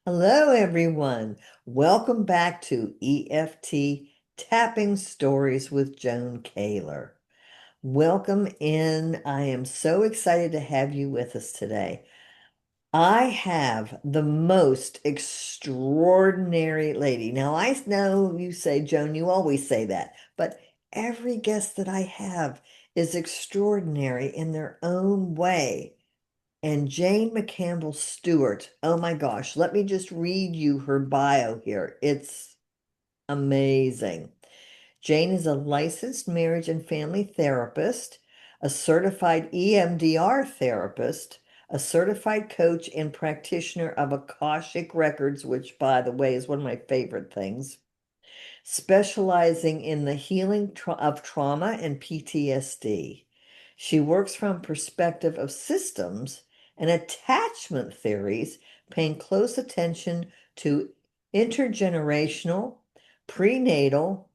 Hello, everyone. Welcome back to EFT Tapping Stories with Joan Kaylor. Welcome in. I am so excited to have you with us today. I have the most extraordinary lady. Now, I know you say, Joan, you always say that, but every guest that I have is extraordinary in their own way. And Jane McCampbell Stuart, oh my gosh, let me just read you her bio here. It's amazing. Jane is a licensed marriage and family therapist, a certified EMDR therapist, a certified coach and practitioner of Akashic Records, which, by the way, is one of my favorite things, specializing in the healing of trauma and PTSD. She works from perspective of systems and attachment theories, paying close attention to intergenerational, prenatal,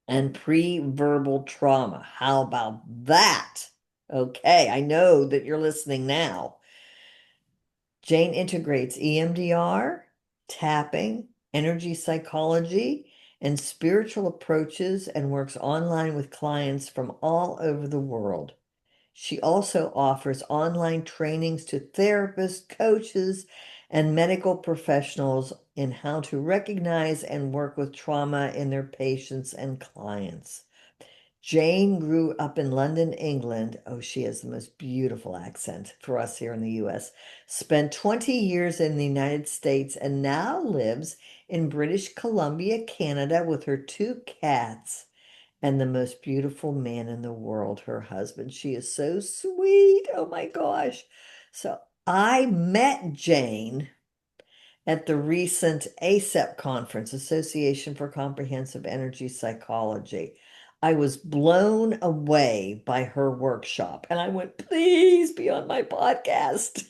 and pre-verbal trauma. How about that? Okay, I know that you're listening now. Jane integrates EMDR, tapping, energy psychology, and spiritual approaches and works online with clients from all over the world. She also offers online trainings to therapists, coaches, and medical professionals in how to recognize and work with trauma in their patients and clients. Jane grew up in London, England. Oh, she has the most beautiful accent for us here in the US. Spent 20 years in the United States and now lives in British Columbia, Canada, with her two cats and the most beautiful man in the world, her husband. She is so sweet. Oh my gosh. So I met Jane at the recent ACEP conference, Association for Comprehensive Energy Psychology. I was blown away by her workshop and I went, please be on my podcast.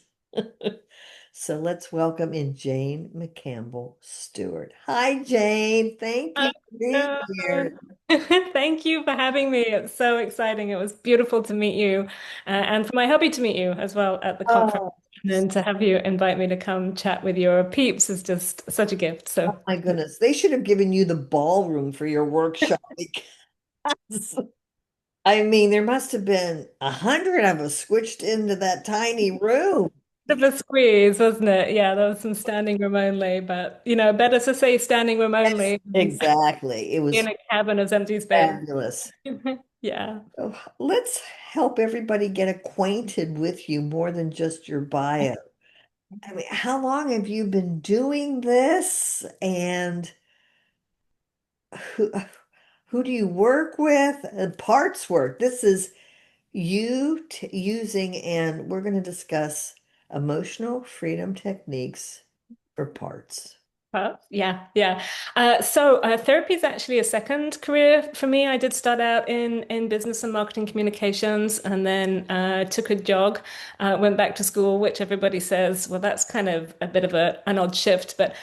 So let's welcome in Jane McCampbell Stuart. Hi, Jane. Thank you for being Hello. here. Thank you for having me. It's so exciting. It was beautiful to meet you, and for my hubby to meet you as well at the conference. Oh, And then to have you invite me to come chat with your peeps is just such a gift. oh So, my goodness. They should have given you the ballroom for your workshop because I mean, there must have been 100 of us switched into that tiny room. bit of a squeeze, wasn't it? Yeah, there was some standing room only, but better to say standing room Yes, only than exactly. It in was a cabin as empty space. fabulous. Yeah. So let's help everybody get acquainted with you more than just your bio. I mean, how long have you been doing this? And who who do you work with? Parts work. This is you using, and we're going to discuss emotional freedom techniques for parts. Yeah, yeah. So therapy is actually a second career for me. I did start out in business and marketing communications, and then took a jog, went back to school, which everybody says, well, that's kind of a bit of an odd shift. But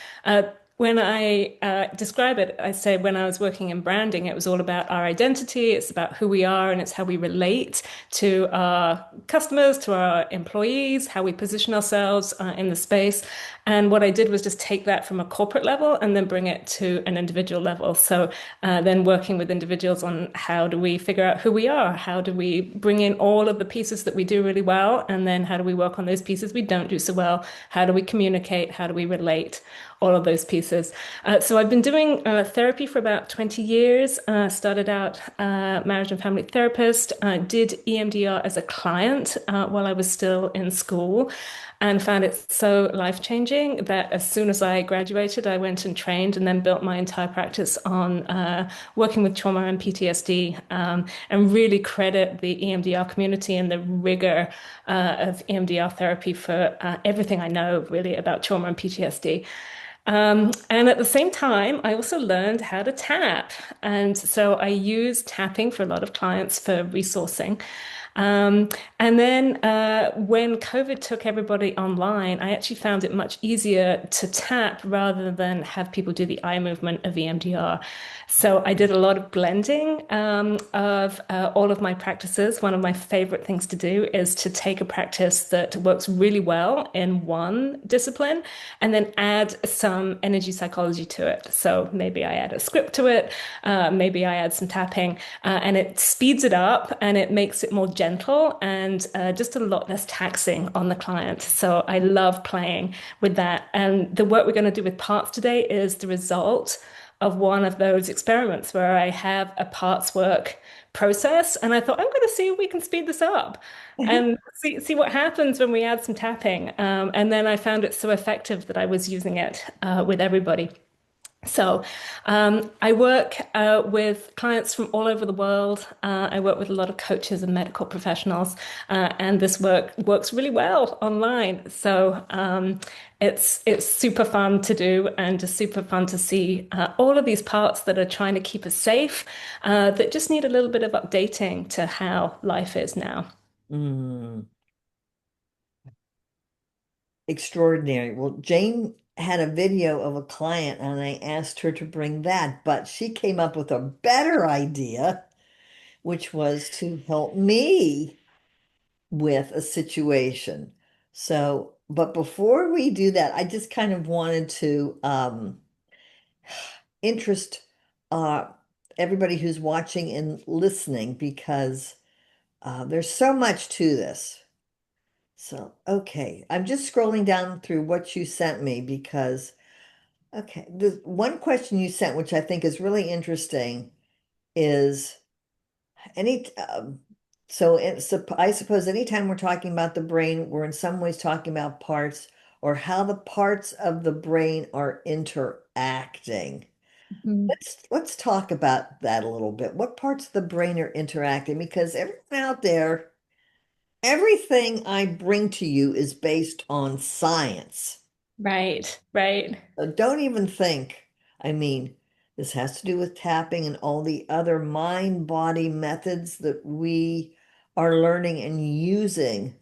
when I describe it, I say when I was working in branding, it was all about our identity. It's about who we are, and it's how we relate to our customers, to our employees, how we position ourselves in the space. And what I did was just take that from a corporate level and then bring it to an individual level. So then working with individuals on how do we figure out who we are? How do we bring in all of the pieces that we do really well? And then how do we work on those pieces we don't do so well? How do we communicate? How do we relate? All of those pieces. So I've been doing therapy for about 20 years. Started out marriage and family therapist. Did EMDR as a client while I was still in school, and found it so life-changing that as soon as I graduated, I went and trained and then built my entire practice on working with trauma and PTSD, and really credit the EMDR community and the rigor of EMDR therapy for everything I know really about trauma and PTSD. And at the same time, I also learned how to tap. And so I use tapping for a lot of clients for resourcing. Um, and then when COVID took everybody online, I actually found it much easier to tap rather than have people do the eye movement of EMDR. So I did a lot of blending of all of my practices. One of my favorite things to do is to take a practice that works really well in one discipline and then add some energy psychology to it. So maybe I add a script to it, maybe I add some tapping, and it speeds it up and it makes it more gentle and just a lot less taxing on the client. So I love playing with that. And the work we're going to do with parts today is the result of one of those experiments where I have a parts work process. And I thought, I'm going to see if we can speed this up and see what happens when we add some tapping. And then I found it so effective that I was using it with everybody. So, I work with clients from all over the world. I work with a lot of coaches and medical professionals, and this work works really well online. So, it's super fun to do and just super fun to see all of these parts that are trying to keep us safe, that just need a little bit of updating to how life is now. Mm, extraordinary. Well, Jane had a video of a client and I asked her to bring that, but she came up with a better idea, which was to help me with a situation. So, but before we do that, I just kind of wanted to interest uh, everybody who's watching and listening because there's so much to this. So, okay, I'm just scrolling down through what you sent me because, okay, the one question you sent, which I think is really interesting, is any, I suppose anytime we're talking about the brain, we're in some ways talking about parts or how the parts of the brain are interacting. Mhm. Let's talk about that a little bit. What parts of the brain are interacting? Because everyone out there, everything I bring to you is based on science. Right, right. So don't even think. I mean, this has to do with tapping and all the other mind-body methods that we are learning and using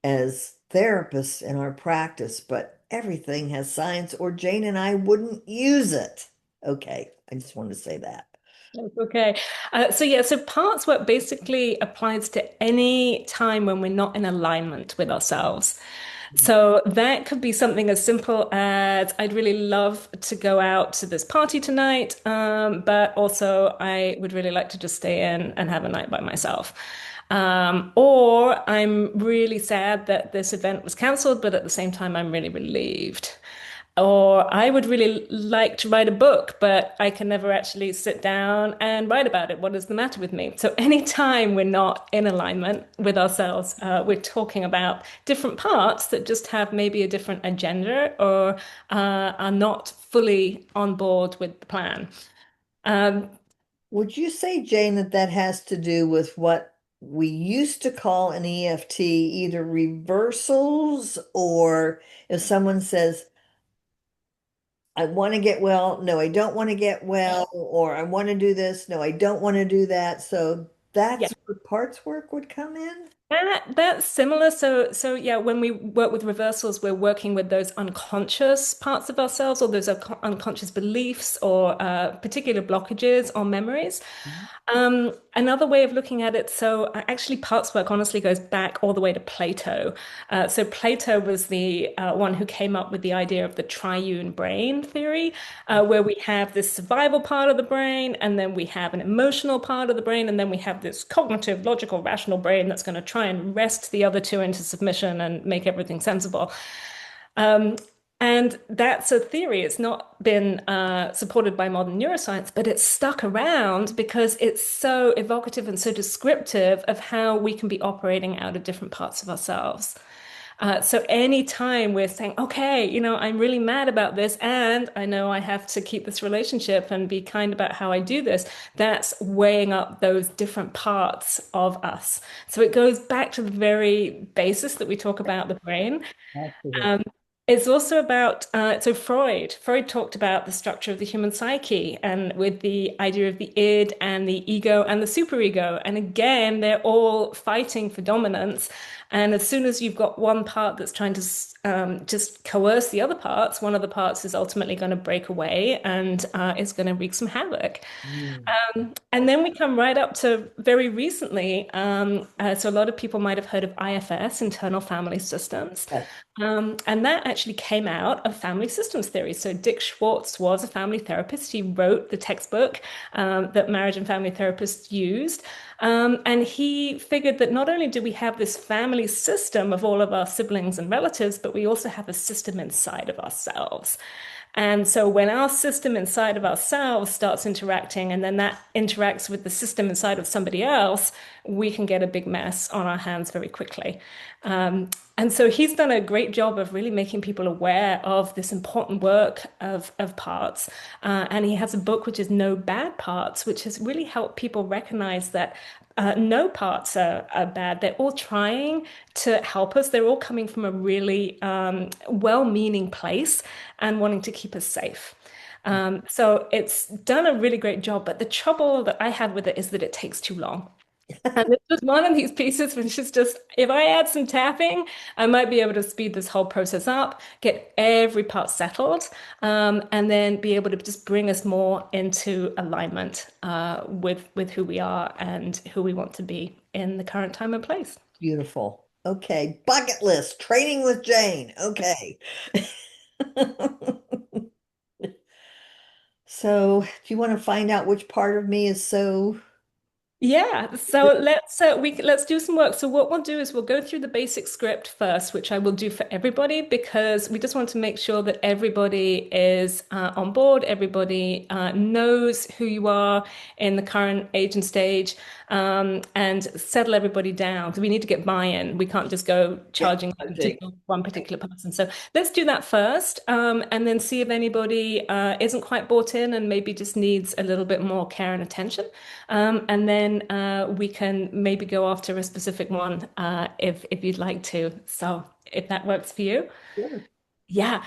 as therapists in our practice, but everything has science, or Jane and I wouldn't use it. Okay, I just wanted to say that. That's okay. So parts work basically applies to any time when we're not in alignment with ourselves. So that could be something as simple as I'd really love to go out to this party tonight, but also I would really like to just stay in and have a night by myself. Or I'm really sad that this event was cancelled, but at the same time, I'm really relieved. Or I would really like to write a book, but I can never actually sit down and write about it. What is the matter with me? So anytime we're not in alignment with ourselves, we're talking about different parts that just have maybe a different agenda or are not fully on board with the plan. Um, Would you say, Jane, that that has to do with what we used to call an EFT, either reversals or if someone says, I want to get well, no, I don't want to get well, or I want to do this, no, I don't want to do that. So yeah. that's where parts work would come in. That's similar. So yeah, when we work with reversals, we're working with those unconscious parts of ourselves or those unconscious beliefs or particular blockages or memories. Another way of looking at it, so actually parts work honestly goes back all the way to Plato. So Plato was the one who came up with the idea of the triune brain theory, where we have this survival part of the brain, and then we have an emotional part of the brain, and then we have this cognitive, logical, rational brain that's going to try and wrest the other two into submission and make everything sensible. Um, and that's a theory. It's not been supported by modern neuroscience, but it's stuck around because it's so evocative and so descriptive of how we can be operating out of different parts of ourselves. So anytime we're saying, okay, I'm really mad about this, and I know I have to keep this relationship and be kind about how I do this, that's weighing up those different parts of us. So it goes back to the very basis that we talk about the brain. Absolutely. It's also about, so Freud talked about the structure of the human psyche and with the idea of the id and the ego and the superego. And again, they're all fighting for dominance. And as soon as you've got one part that's trying to just coerce the other parts, one of the parts is ultimately going to break away and is going to wreak some havoc. Mm. And then we come right up to very recently. So a lot of people might have heard of IFS, internal family systems. Yes. And that actually came out of family systems theory. So Dick Schwartz was a family therapist. He wrote the textbook that marriage and family therapists used. And he figured that not only do we have this family system of all of our siblings and relatives, but we also have a system inside of ourselves. And so when our system inside of ourselves starts interacting, and then that interacts with the system inside of somebody else, we can get a big mess on our hands very quickly. And so he's done a great job of really making people aware of this important work of parts. And he has a book which is No Bad Parts, which has really helped people recognize that no parts are bad. They're all trying to help us. They're all coming from a really well-meaning place and wanting to keep us safe. So it's done a really great job. But the trouble that I had with it is that it takes too long. And this was one of these pieces which is just, if I add some tapping, I might be able to speed this whole process up, get every part settled, and then be able to just bring us more into alignment with who we are and who we want to be in the current time and place. Beautiful. Okay. Bucket list. Training with Jane. Okay. So, do you want to find out which part of me is so Yeah, so let's do some work. So what we'll do is we'll go through the basic script first, which I will do for everybody because we just want to make sure that everybody is on board, everybody knows who you are in the current age and stage, and settle everybody down. So we need to get buy-in. We can't just go yeah, charging to project? one particular person. So let's do that first, and then see if anybody isn't quite bought in and maybe just needs a little bit more care and attention. And then we can maybe go after a specific one if you'd like to. So if that works for you. Sure. Yeah.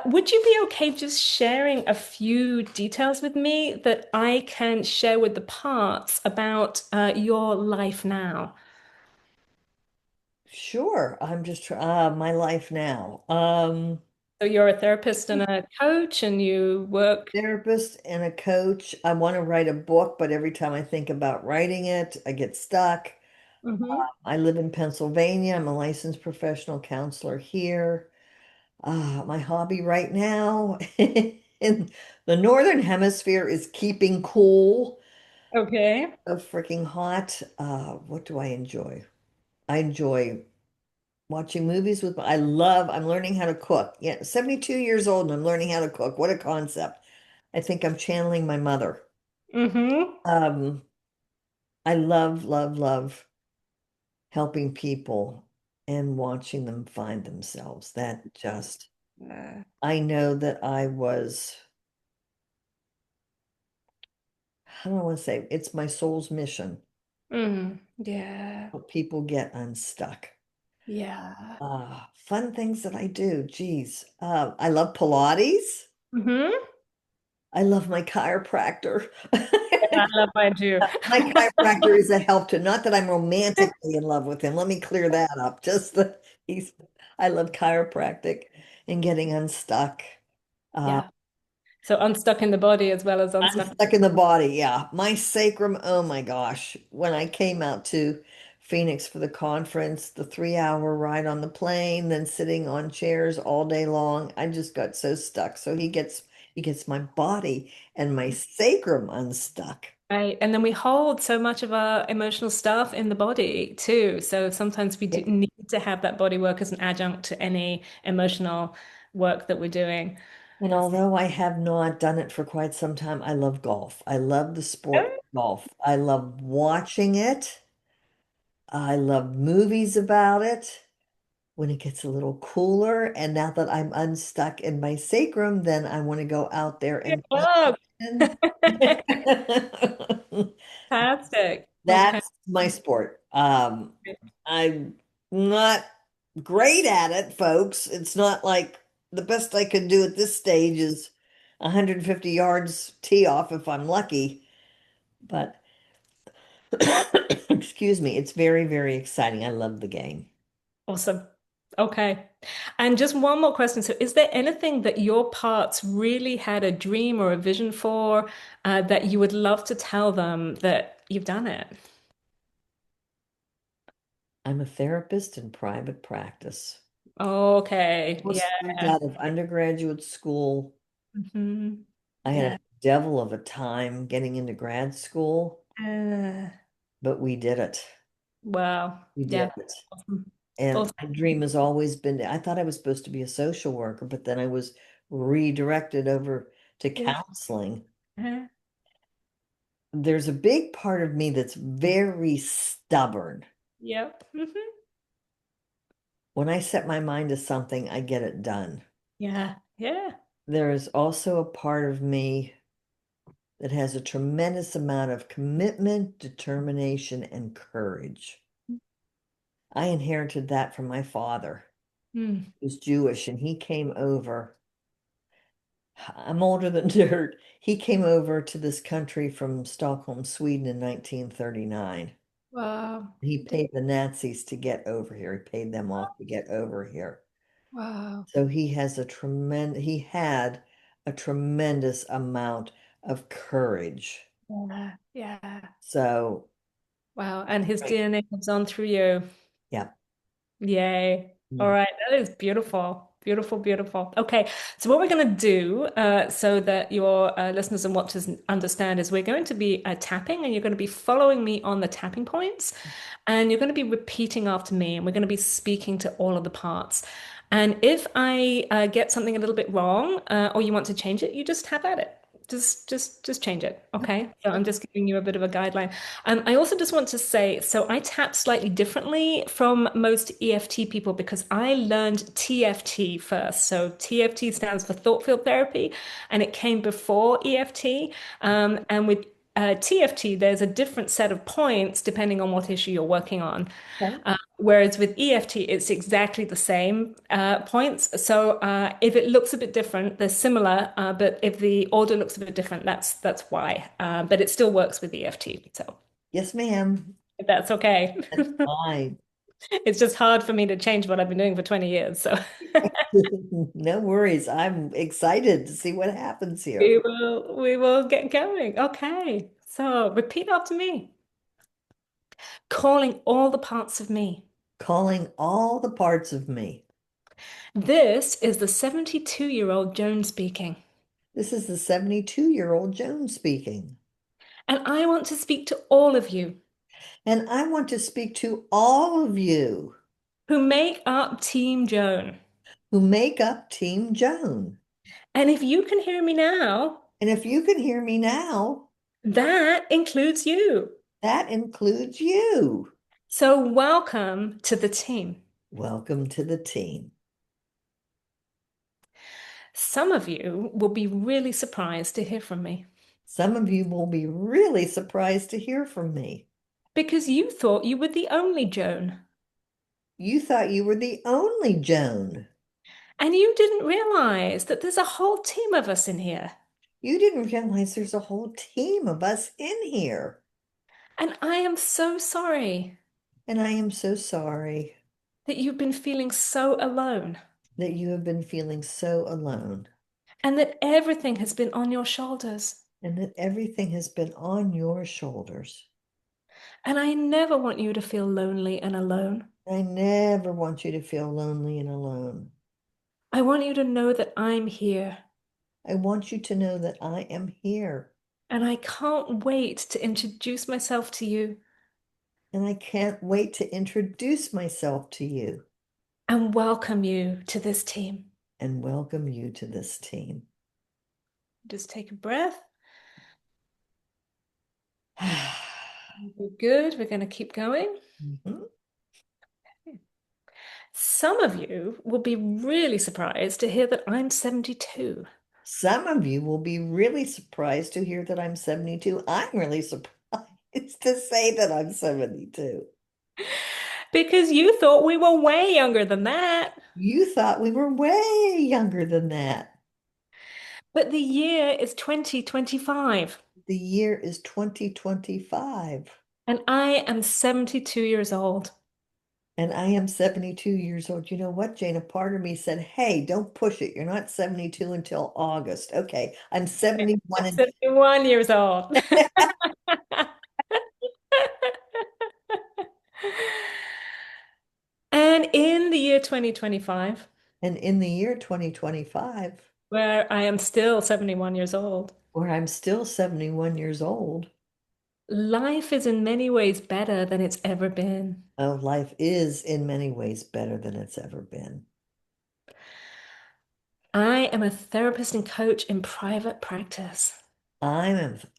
Would you be okay just sharing a few details with me that I can share with the parts about your life now? Sure. I'm just my life now. So you're a therapist and a coach, and you work. Therapist and a coach. I want to write a book, but every time I think about writing it, I get stuck. Mhm. I live in Pennsylvania. I'm a licensed professional counselor here. My hobby right now in the Northern Hemisphere is keeping cool. Okay. So freaking hot. What do I enjoy? I enjoy watching movies with, I'm learning how to cook. Yeah, 72 years old and I'm learning how to cook. What a concept. I think I'm channeling my mother. Mm-hmm. Um, I love, love, love helping people and watching them find themselves. That just, I know that I was, how do I want to say, it's my soul's mission. Yeah. Help people get unstuck. Yeah. Fun things that I do. Geez. I love Pilates. Mm-hmm. I love my chiropractor. I love mine too. My chiropractor is a help to, not that I'm romantically in love with him. Let me clear that up. Just that he's, I love chiropractic and getting unstuck. Uh, Yeah. So unstuck in the body as well as unstuck. Unstuck in the body. Yeah. My sacrum. Oh my gosh. When I came out to Phoenix for the conference, the 3 hour ride on the plane, then sitting on chairs all day long, I just got so stuck. So he gets my body and my sacrum unstuck. Right. And then we hold so much of our emotional stuff in the body too. So sometimes we do need to have that body work as an adjunct to any emotional work that we're doing. And although I have not done it for quite some time, I love golf. I love the sport of golf. I love watching it. I love movies about it. When it gets a little cooler, and now that I'm unstuck in my sacrum, then I want to go out there and play. Oh, And fantastic. Okay. that's my sport. I'm not great at it, folks. It's not like the best I could do at this stage is 150 yards tee off if I'm lucky. But excuse me, it's very, very exciting. I love the game. Awesome. Okay. And just one more question. So, is there anything that your parts really had a dream or a vision for that you would love to tell them that you've done it? I'm a therapist in private practice. Okay. Almost moved Yeah. out of undergraduate school. Hmm. I had Yeah. a devil of a time getting into grad school, Uh, but we did it. wow. We did Yeah. it. Awesome. And Awesome. my dream has always been, I thought I was supposed to be a social worker, but then I was redirected over to Yeah. counseling. Uh, There's a big part of me that's very stubborn. yep. When I set my mind to something, I get it done. Yeah. Yeah. There is also a part of me that has a tremendous amount of commitment, determination, and courage. I inherited that from my father, Mm. who's Jewish, and he came over. I'm older than dirt. He came over to this country from Stockholm, Sweden in 1939. Wow. He paid the Nazis to get over here. He paid them off to get over here. Wow. So he had a tremendous amount of courage. Yeah. Yeah. So, Wow. And his right. DNA lives on through you. Yeah. Yay. All Mm. right. That is beautiful. Beautiful, beautiful. Okay. So, what we're going to do so that your listeners and watchers understand is we're going to be tapping and you're going to be following me on the tapping points and you're going to be repeating after me and we're going to be speaking to all of the parts. And if I get something a little bit wrong or you want to change it, you just have at it. Just change it. Okay. So I'm just giving you a bit of a guideline. I also just want to say, so I tap slightly differently from most EFT people because I learned TFT first. So TFT stands for thought field therapy, and it came before EFT. And with TFT, there's a different set of points depending on what issue you're working on. Okay. Whereas with EFT, it's exactly the same points. So if it looks a bit different, they're similar, but if the order looks a bit different, that's why. But it still works with EFT. So Yes, ma'am. if that's okay. That's fine. It's just hard for me to change what I've been doing for 20 years. So No worries. I'm excited to see what happens here. we will get going. Okay. So repeat after me. Calling all the parts of me. Calling all the parts of me. This is the 72-year-old Joan speaking. This is the 72-year-old Joan speaking. And I want to speak to all of you And I want to speak to all of you who make up Team Joan. who make up Team Joan. And if you can hear me now, And if you can hear me now, that includes you. that includes you. So welcome to the team. Welcome to the team. Some of you will be really surprised to hear from me Some of you will be really surprised to hear from me. because you thought you were the only Joan. You thought you were the only Joan. And you didn't realize that there's a whole team of us in here. You didn't realize there's a whole team of us in here. And I am so sorry And I am so sorry that you've been feeling so alone that you have been feeling so alone and that everything has been on your shoulders. and that everything has been on your shoulders. And I never want you to feel lonely and alone. I never want you to feel lonely and alone. I want you to know that I'm here. I want you to know that I am here And I can't wait to introduce myself to you and I can't wait to introduce myself to you and welcome you to this team. and welcome you to this team. Just take a breath. We're good. We're going to keep going. Mhm. Some of you will be really surprised to hear that I'm 72. Some of you will be really surprised to hear that I'm 72. I'm really surprised to say that I'm 72. Because you thought we were way younger than that. You thought we were way younger than that. But the year is 2025, The year is 2025, and I am 72 years old. and I am 72 years old. You know what, Jane? A part of me said, hey, don't push it. You're not 72 until August. Okay, I'm 71 I'm and 71 years old. And in the year 2025, and in the year 2025, where I am still 71 years old, where I'm still 71 years old, life is in many ways better than it's ever been. oh, life is in many ways better than it's ever been. I am a therapist and coach in private practice. I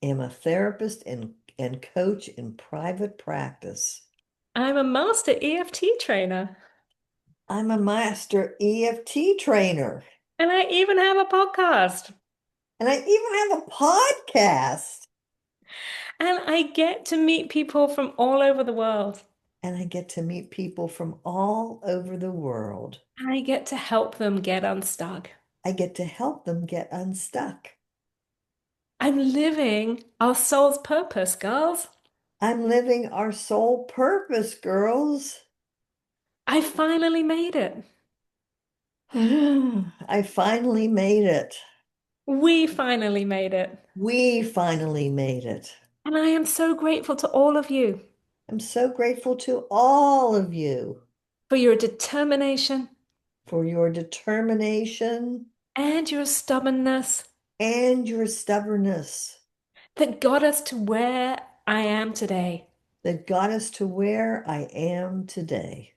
am a therapist and coach in private practice. I'm a master EFT trainer, I'm a master EFT trainer, and I even have a podcast. and I even have a podcast, And I get to meet people from all over the world. and I get to meet people from all over the world. And I get to help them get unstuck. I get to help them get unstuck. I'm living our soul's purpose, girls. I'm living our soul purpose, girls. I finally made it. I finally made it. We finally made it. We finally made it. And I am so grateful to all of you I'm so grateful to all of you for your determination for your determination and your stubbornness and your stubbornness that got us to where I am today. that got us to where I am today.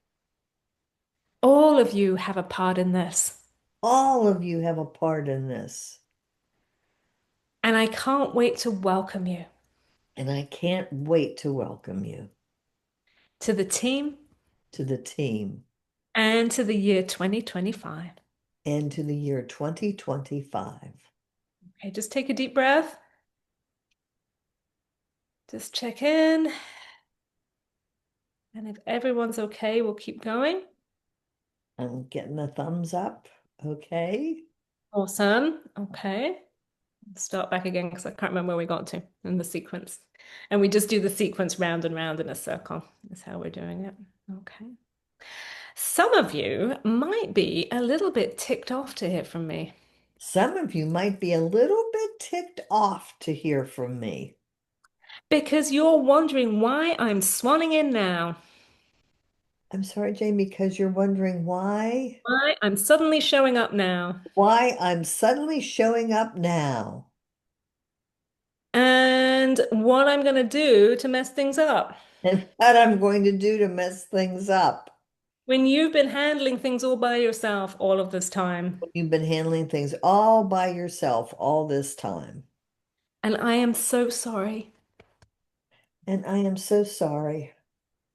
All of you have a part in this. All of you have a part in this, And I can't wait to welcome you and I can't wait to welcome you to the team to the team and to the year 2025. and to the year 2025. Okay, just take a deep breath. Just check in. And if everyone's okay, we'll keep going. I'm getting a thumbs up. Okay. Awesome. Okay. Start back again because I can't remember where we got to in the sequence. And we just do the sequence round and round in a circle. That's how we're doing it. Okay. Some of you might be a little bit ticked off to hear from me Some of you might be a little bit ticked off to hear from me. because you're wondering why I'm swanning in now, I'm sorry, Jane, because you're wondering why I'm suddenly showing up now, why I'm suddenly showing up now and what I'm going to do to mess things up. and what I'm going to do to mess things up. When you've been handling things all by yourself all of this time. You've been handling things all by yourself all this time. And I am so sorry And I am so sorry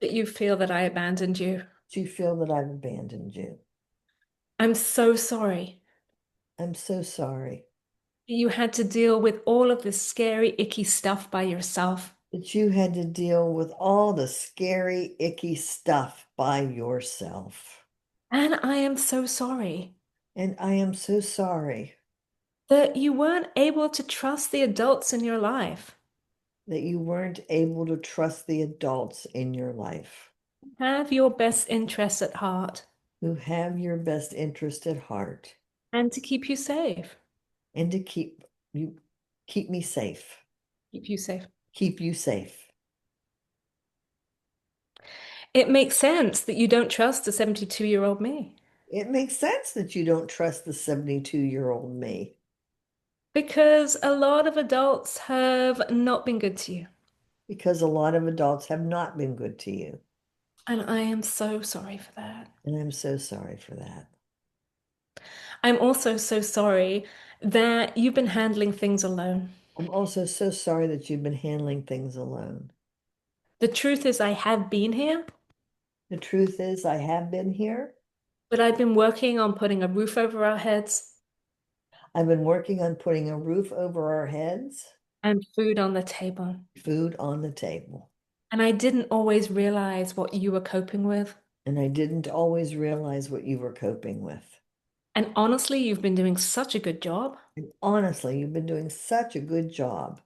that you feel that I abandoned you. that you feel that I've abandoned you. I'm so sorry I'm so sorry that you had to deal with all of this scary, icky stuff by yourself. that you had to deal with all the scary, icky stuff by yourself. And I am so sorry And I am so sorry that you weren't able to trust the adults in your life, that you weren't able to trust the adults in your life have your best interests at heart, who have your best interest at heart and to keep you safe. and to you keep me safe, Keep you safe. keep you safe. It makes sense that you don't trust the 72-year-old me It makes sense that you don't trust the 72-year-old me because a lot of adults have not been good to you. because a lot of adults have not been good to you. And I am so sorry for that. And I'm so sorry for that. I'm also so sorry that you've been handling things alone. I'm also so sorry that you've been handling things alone. The truth is, I have been here, The truth is, I have been here. but I've been working on putting a roof over our heads I've been working on putting a roof over our heads, and food on the table. food on the table. And I didn't always realize what you were coping with. and I didn't always realize what you were coping with. And honestly, you've been doing such a good job. And honestly, you've been doing such a good job.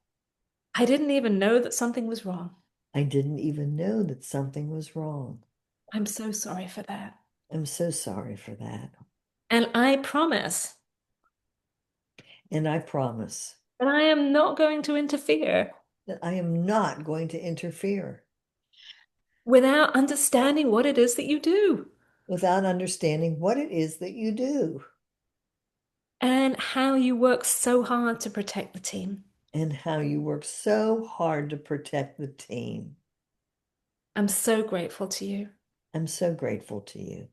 I didn't even know that something was wrong. I didn't even know that something was wrong. I'm so sorry for that. I'm so sorry for that. And I promise And I promise that I am not going to interfere that I am not going to interfere without understanding what it is that you do without understanding what it is that you do and how you work so hard to protect the team. and how you work so hard to protect the team. I'm so grateful to you. I'm so grateful to you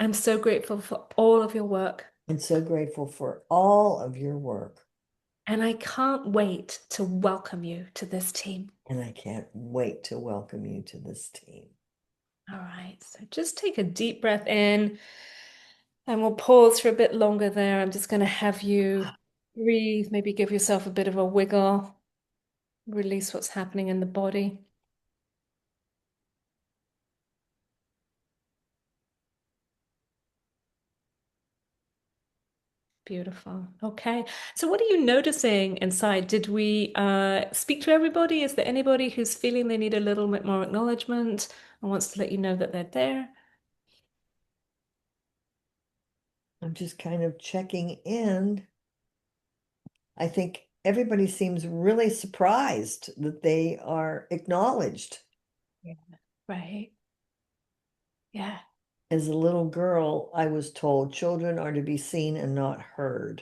I'm so grateful for all of your work. and so grateful for all of your work. And I can't wait to welcome you to this team. And I can't wait to welcome you to this team. All right, so just take a deep breath in and we'll pause for a bit longer there. I'm just going to have you breathe, maybe give yourself a bit of a wiggle, release what's happening in the body. Beautiful. Okay. So what are you noticing inside? Did we speak to everybody? Is there anybody who's feeling they need a little bit more acknowledgement and wants to let you know that they're there? I'm just kind of checking in. I think everybody seems really surprised that they are acknowledged. Yeah. Right. Yeah. As a little girl, I was told children are to be seen and not heard.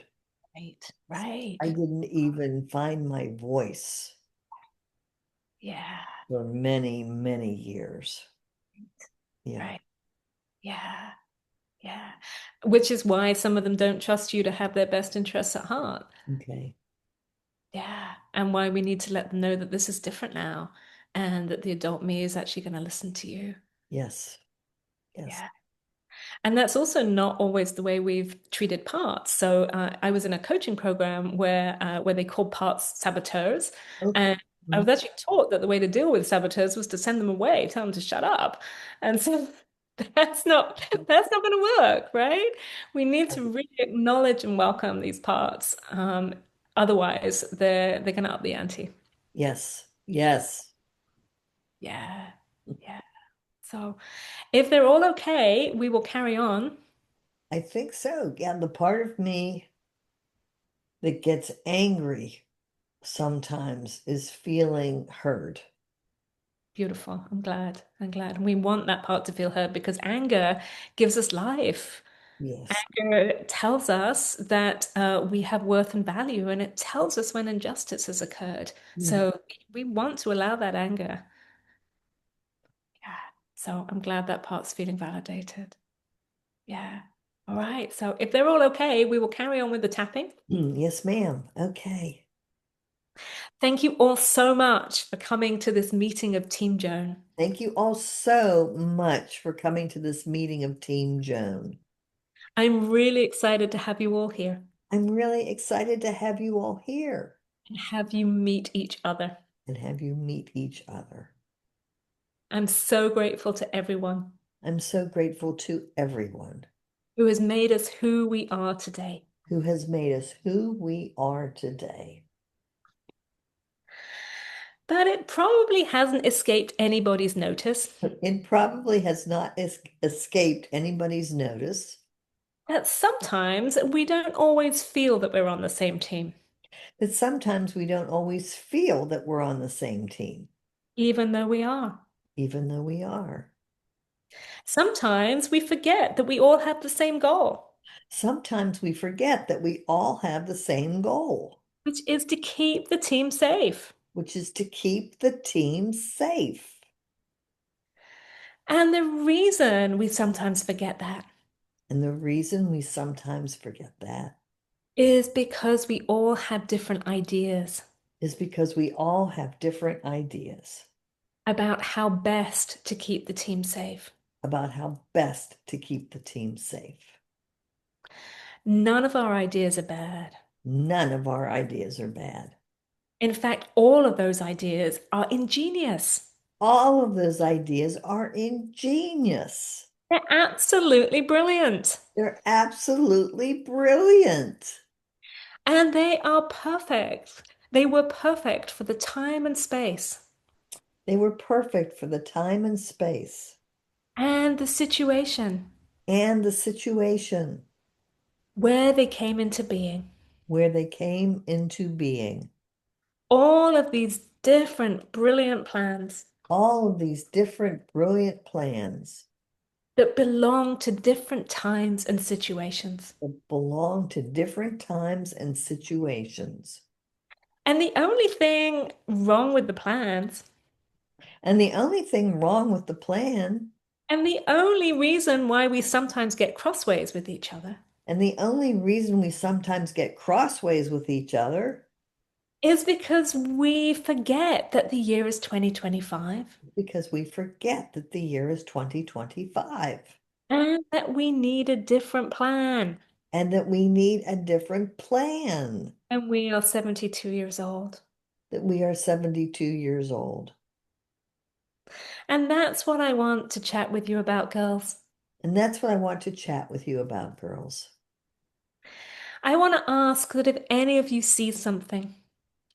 Right. I Right. didn't even find my voice Yeah. for many, many years. Yeah. Right. Yeah. Yeah. Which is why some of them don't trust you to have their best interests at heart. Okay. Yeah. And why we need to let them know that this is different now and that the adult me is actually going to listen to you. Yes. Yes. Yeah. And that's also not always the way we've treated parts. So I was in a coaching program where they called parts saboteurs, Okay. and I was actually taught that the way to deal with saboteurs was to send them away, tell them to shut up. And so that's not going to work, right? We need to really acknowledge and welcome these parts. Otherwise, they're going to up the ante. Yes. Yes. Yeah, yeah. So if they're all okay, we will carry on. I think so. Yeah. The part of me that gets angry sometimes is feeling heard. Beautiful. I'm glad. I'm glad. And we want that part to feel heard because anger gives us life. Yes. Anger tells us that we have worth and value, and it tells us when injustice has occurred. Yeah. So we want to allow that anger. Yeah. So I'm glad that part's feeling validated. Yeah. All right. So if they're all okay, we will carry on with the tapping. Yes, ma'am. Okay. Thank you all so much for coming to this meeting of Team Joan. Thank you all so much for coming to this meeting of Team Joan. I'm really excited to have you all here I'm really excited to have you all here and have you meet each other. and have you meet each other. I'm so grateful to everyone I'm so grateful to everyone who has made us who we are today. who has made us who we are today. But it probably hasn't escaped anybody's notice It probably has not escaped anybody's notice that sometimes we don't always feel that we're on the same team, that sometimes we don't always feel that we're on the same team, even though we are. even though we are. Sometimes we forget that we all have the same goal, Sometimes we forget that we all have the same goal, which is to keep the team safe. which is to keep the team safe. And the reason we sometimes forget that And the reason we sometimes forget that is because we all have different ideas is because we all have different ideas about how best to keep the team safe. about how best to keep the team safe. None of our ideas are bad. None of our ideas are bad. In fact, all of those ideas are ingenious. All of those ideas are ingenious. They're absolutely brilliant. They're absolutely brilliant. And they are perfect. They were perfect for the time and space They were perfect for the time and space and the situation and the situation where they came into being. where they came into being. All of these different, brilliant plans All of these different brilliant plans that belong to different times and situations. that belong to different times and situations. And the only thing wrong with the plans, And the only thing wrong with the plan, and the only reason why we sometimes get crossways with each other, and the only reason we sometimes get crossways with each other, is because we forget that the year is 2025 is because we forget that the year is 2025 and that we need a different plan. and that we need a different plan, And we are 72 years old. that we are 72 years old. And that's what I want to chat with you about, girls. And that's what I want to chat with you about, girls. I want to ask that if any of you see something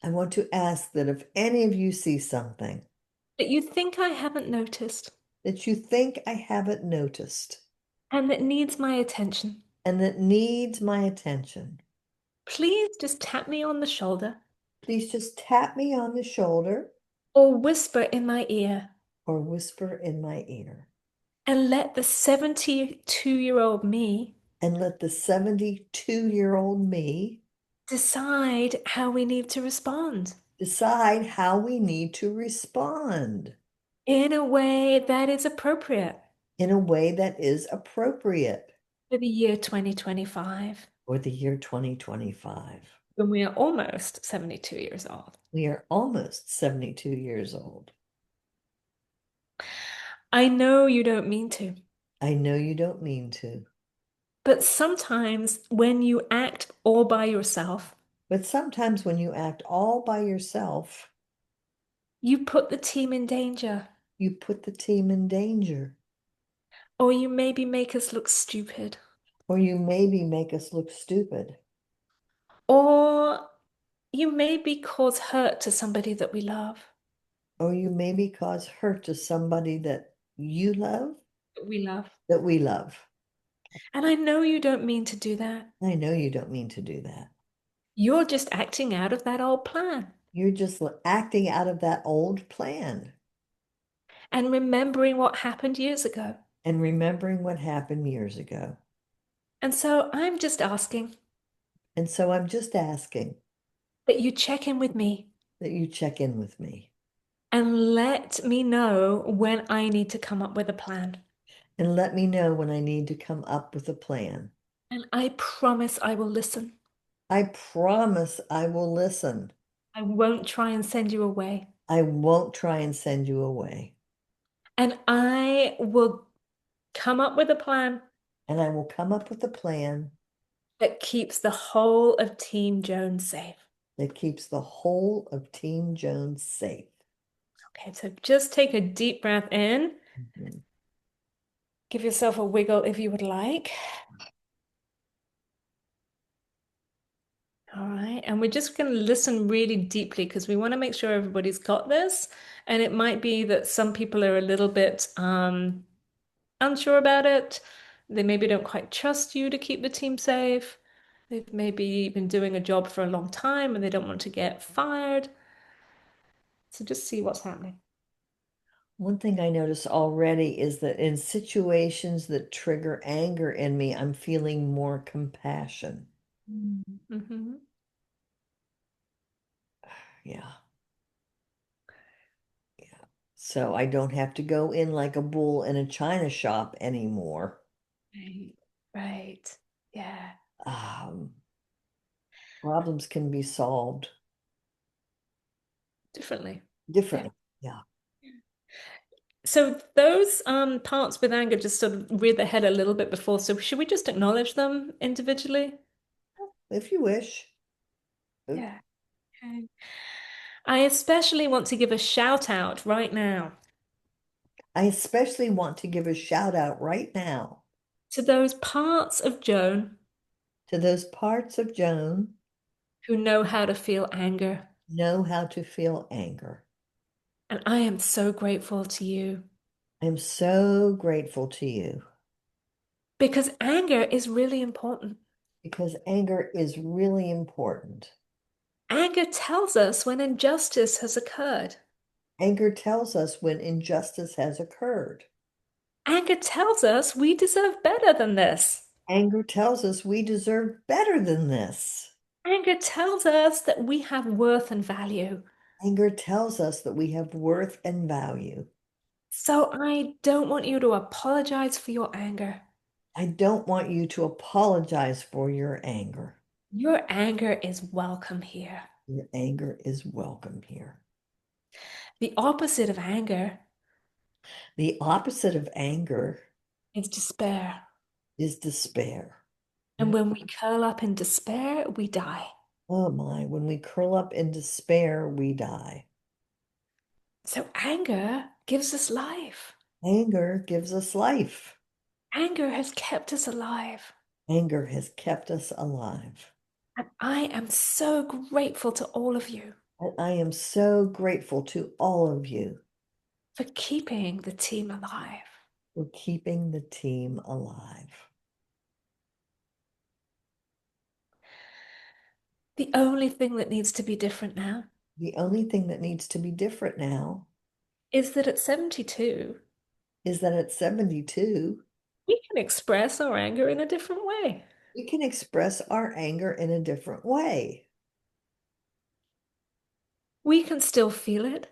I want to ask that if any of you see something that you think I haven't noticed that you think I haven't noticed and that needs my attention, and that needs my attention, please just tap me on the shoulder please just tap me on the shoulder or whisper in my ear or whisper in my ear and let the 72-year-old me and let the 72-year-old me decide how we need to respond decide how we need to respond in a way that is appropriate in a way that is appropriate for the year 2025 for the year 2025. when we are almost 72 years old. We are almost 72 years old. I know you don't mean to, I know you don't mean to, but sometimes when you act all by yourself, but sometimes when you act all by yourself, you put the team in danger, you put the team in danger, or you maybe make us look stupid, or you maybe make us look stupid, or you maybe cause hurt to somebody that we love. or you maybe cause hurt to somebody that you love, That we love. that we love. And I know you don't mean to do that. I know you don't mean to do that. You're just acting out of that old plan You're just acting out of that old plan and remembering what happened years ago. and remembering what happened years ago. And so I'm just asking And so I'm just asking that you check in with me that you check in with me and let me know when I need to come up with a plan. and let me know when I need to come up with a plan. And I promise I will listen. I promise I will listen. I won't try and send you away. I won't try and send you away. And I will come up with a plan And I will come up with a plan that keeps the whole of Team Joan safe. that keeps the whole of Team Jones safe. Okay, so just take a deep breath in. Mhm. Give yourself a wiggle if you would like. All right, and we're just going to listen really deeply because we want to make sure everybody's got this. And it might be that some people are a little bit unsure about it. They maybe don't quite trust you to keep the team safe. They've maybe been doing a job for a long time and they don't want to get fired. So just see what's happening. One thing I notice already is that in situations that trigger anger in me, I'm feeling more compassion. Mm-hmm. Yeah. Yeah. So I don't have to go in like a bull in a china shop anymore. Right, right. Yeah, Um, Problems can be solved differently. Yeah. differently. Yeah. So those parts with anger just sort of reared their head a little bit before. So should we just acknowledge them individually? If you wish. Yeah. Okay. I especially want to give a shout out right now I especially want to give a shout out right now to those parts of Joan to those parts of Joan who know how to feel anger. who know how to feel anger. And I am so grateful to you I'm so grateful to you because anger is really important. because anger is really important. Anger tells us when injustice has occurred. Anger tells us when injustice has occurred. Anger tells us we deserve better than this. Anger tells us we deserve better than this. Anger tells us that we have worth and value. Anger tells us that we have worth and value. So I don't want you to apologize for your anger. I don't want you to apologize for your anger. Your anger is welcome here. Your anger is welcome here. The opposite of anger The opposite of anger is despair. is despair. And when we curl up in despair, we die. Oh my, when we curl up in despair, we die. So anger gives us life. Anger gives us life. Anger has kept us alive. Anger has kept us alive. And I am so grateful to all of you And I am so grateful to all of you for keeping the team alive. for keeping the team alive. The only thing that needs to be different now The only thing that needs to be different now is that at 72, is that at 72, we can express our anger in a different way. we can express our anger in a different way. We can still feel it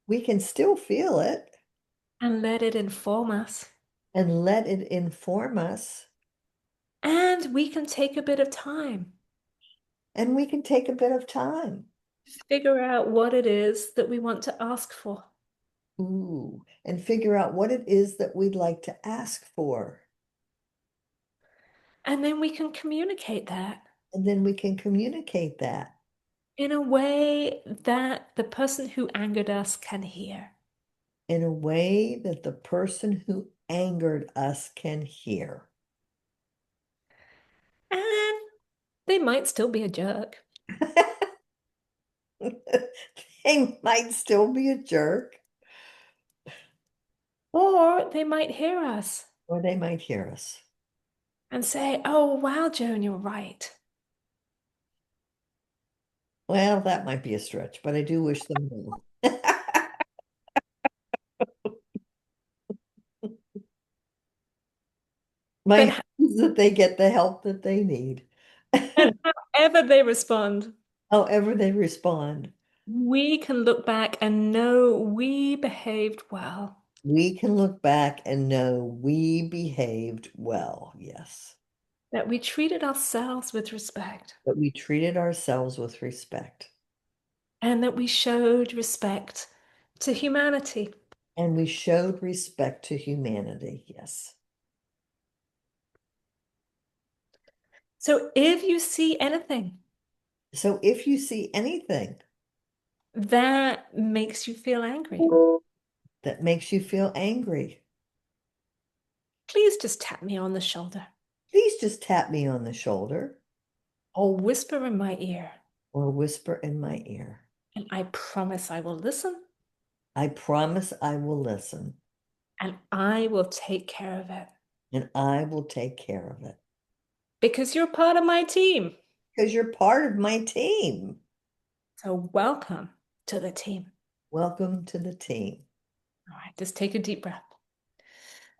We can still feel it and let it inform us. and let it inform us, And we can take a bit of time and we can take a bit of time. to figure out what it is that we want to ask for. Ooh, and figure out what it is that we'd like to ask for. And then we can communicate that And then we can communicate that in a way that the person who angered us can hear. in a way that the person who angered us can hear. And they might still be a jerk, They might still be a jerk, or they might hear us or they might hear us. and say, "Oh, wow, Joan, you're right." Well, that might be a stretch, but I do wish them well. My But hope is that they get the help that they need, and however they respond, however they respond. we can look back and know we behaved well, We can look back and know we behaved well, yes, that we treated ourselves with respect, that we treated ourselves with respect, and that we showed respect to humanity. and we showed respect to humanity, yes. So if you see anything So if you see anything that makes you feel angry, that makes you feel angry, please just tap me on the shoulder please just tap me on the shoulder or whisper in my ear, or whisper in my ear. and I promise I will listen I promise I will listen and I will take care of it and I will take care of it because you're part of my team. because you're part of my team. So welcome to the team. Welcome to the team. All right, just take a deep breath.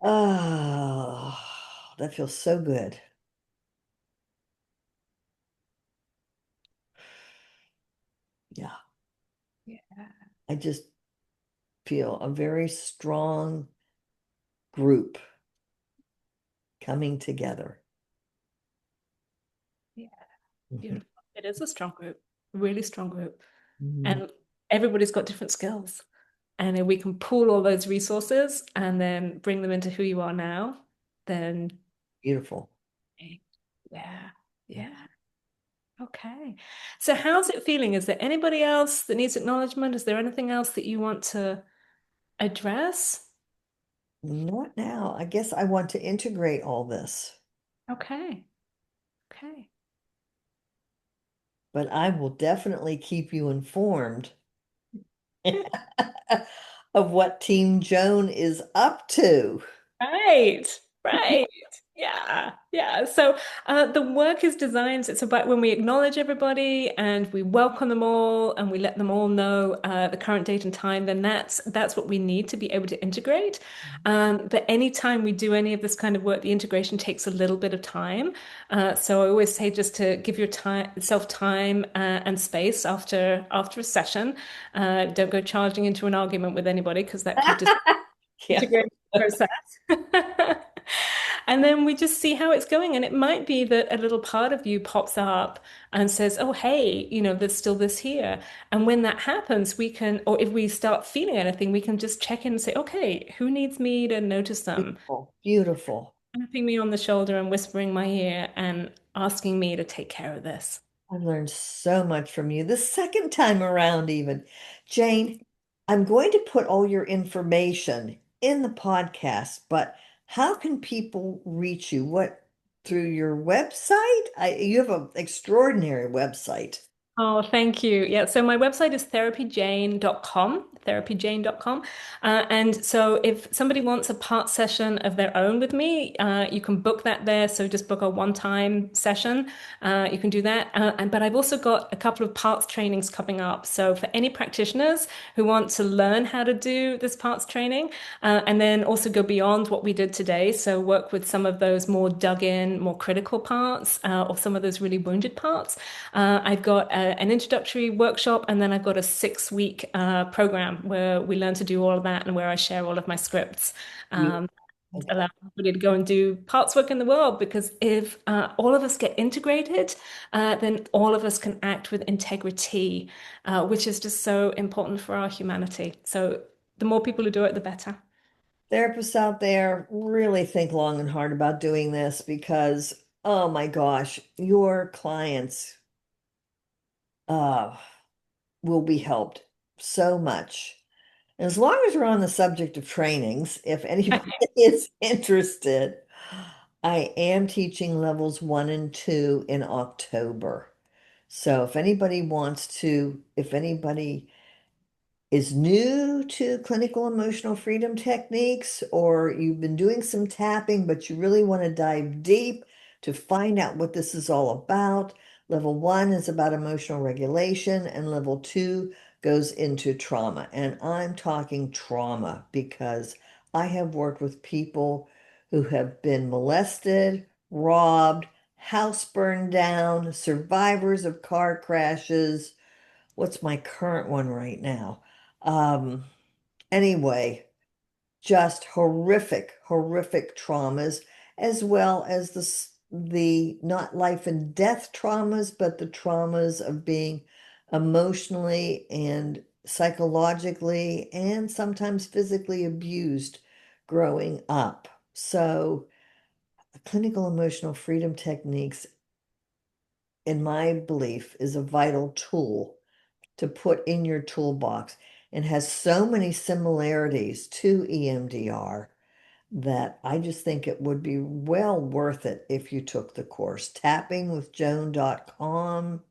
Oh, that feels so good. Yeah, Yeah. I just feel a very strong group coming together. Yeah, Mhm. beautiful. It is a strong group, really strong group. Mhm. And everybody's got different skills. And if we can pool all those resources and then bring them into who you are now, then Beautiful. eh, yeah, yeah. Okay. So how's it feeling? Is there anybody else that needs acknowledgement? Is there anything else that you want to address? Not now. I guess I want to integrate all this, Okay. Okay. but I will definitely keep you informed of what Team Joan is up to. Right, right. Yeah, yeah. So the work is designed, it's about when we acknowledge everybody and we welcome them all and we let them all know the current date and time, then that's what we need to be able to integrate. But anytime we do any of this kind of work, the integration takes a little bit of time. So I always say just to give your time, self time and space after a session. Don't go charging into an argument with anybody because that could just Yeah. integrate process. And then we just see how it's going. And it might be that a little part of you pops up and says, oh, hey, there's still this here. And when that happens, we can, or if we start feeling anything, we can just check in and say, okay, who needs me to notice them? Beautiful, beautiful. Tapping me on the shoulder and whispering my ear and asking me to take care of this. I learned so much from you the second time around, even. Jane, I'm going to put all your information in the podcast, but how can people reach you? What, through your website? You have an extraordinary website. Oh, thank you. Yeah, so my website is therapyjane.com, therapyjane.com. And so if somebody wants a part session of their own with me, you can book that there. So just book a one-time session. You can do that. But I've also got a couple of parts trainings coming up. So for any practitioners who want to learn how to do this parts training, and then also go beyond what we did today. So work with some of those more dug in, more critical parts, or some of those really wounded parts. I've got an introductory workshop, and then I've got a 6 week program where we learn to do all of that and where I share all of my scripts. You, Um, Allow everybody to go and do parts work in the world because if all of us get integrated, then all of us can act with integrity, which is just so important for our humanity. So the more people who do it, the better. therapists out there, really think long and hard about doing this because, oh my gosh, your clients uh, will be helped so much. As long as we're on the subject of trainings, if anybody is interested, I am teaching levels 1 and 2 in October. So if anybody is new to clinical emotional freedom techniques, or you've been doing some tapping, but you really want to dive deep to find out what this is all about. Level 1 is about emotional regulation, and level 2 goes into trauma. And I'm talking trauma because I have worked with people who have been molested, robbed, house burned down, survivors of car crashes. What's my current one right now? Um, anyway, just horrific, horrific traumas, as well as the not life and death traumas, but the traumas of being emotionally and psychologically and sometimes physically abused growing up. So, clinical emotional freedom techniques, in my belief, is a vital tool to put in your toolbox and has so many similarities to EMDR that I just think it would be well worth it if you took the course. Tappingwithjoan.com.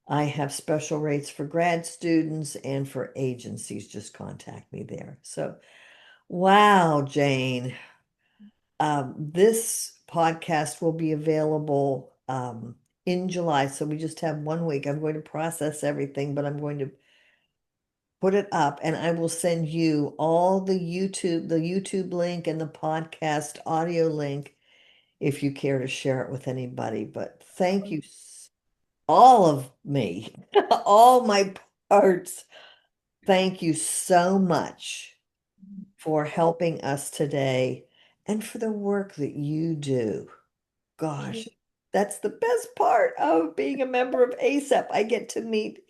I have special rates for grad students and for agencies. Just contact me there. So, wow, Jane. This podcast will be available in July. So we just have 1 week. I'm going to process everything, but I'm going to put it up and I will send you all the YouTube link and the podcast audio link if you care to share it with anybody. But thank you, all of me, all my parts. Thank you so much for helping us today and for the work that you do. Gosh, that's the best part of being a member of ASAP. I get to meet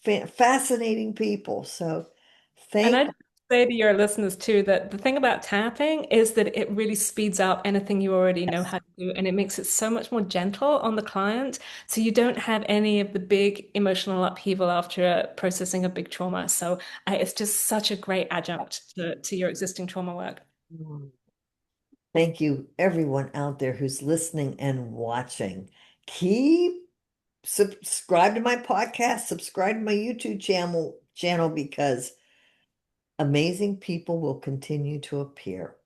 fascinating people. So And thank I say to your listeners too that the thing about tapping is that it really speeds up anything you already know how to do, and it makes it so much more gentle on the client. So you don't have any of the big emotional upheaval after processing a big trauma. So it's just such a great adjunct to your existing trauma work. Thank you, everyone out there who's listening and watching. Keep subscribe to my podcast, subscribe to my YouTube channel because amazing people will continue to appear.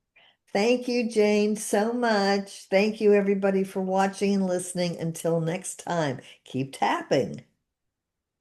Thank you, Jane, so much. Thank you, everybody, for watching and listening. Until next time, keep tapping.